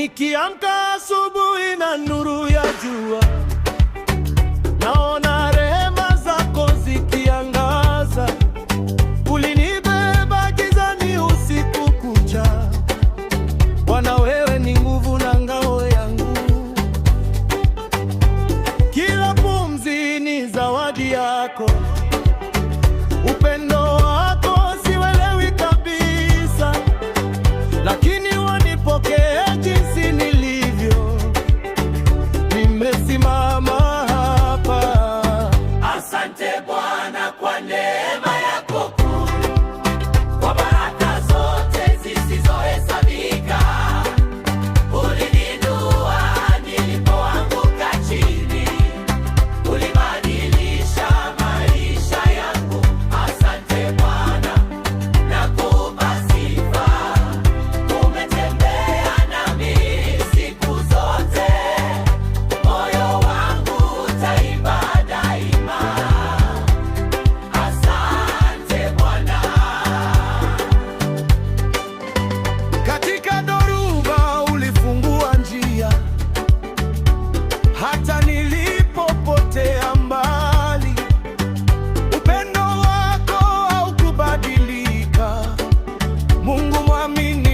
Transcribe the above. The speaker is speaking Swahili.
Nikiamka asubuhi na nuru ya jua, naona rehema zako zikiangaza. Ulinibeba gizani usiku kucha, Bwana wewe ni nguvu na ngao yangu. Kila pumzi ni zawadi yako, upendo wako siwelewi kabisa, lakini wanipokea jinsi nilivyo. Nimesimama hapa. Asante Bwana kwa neema yako kuu, kwa baraka zote zisizohesabika. Ulininua nilipoanguka chini, ulibadilisha maisha yangu. Asante Bwana, nakupa sifa. Umetembea nami siku zote, moyo wangu utaimba daima. Asante Bwana. Katika dhoruba ulifungua njia, hata nilipopotea mbali. Upendo wako haukubadilika, Mungu mwaminifu.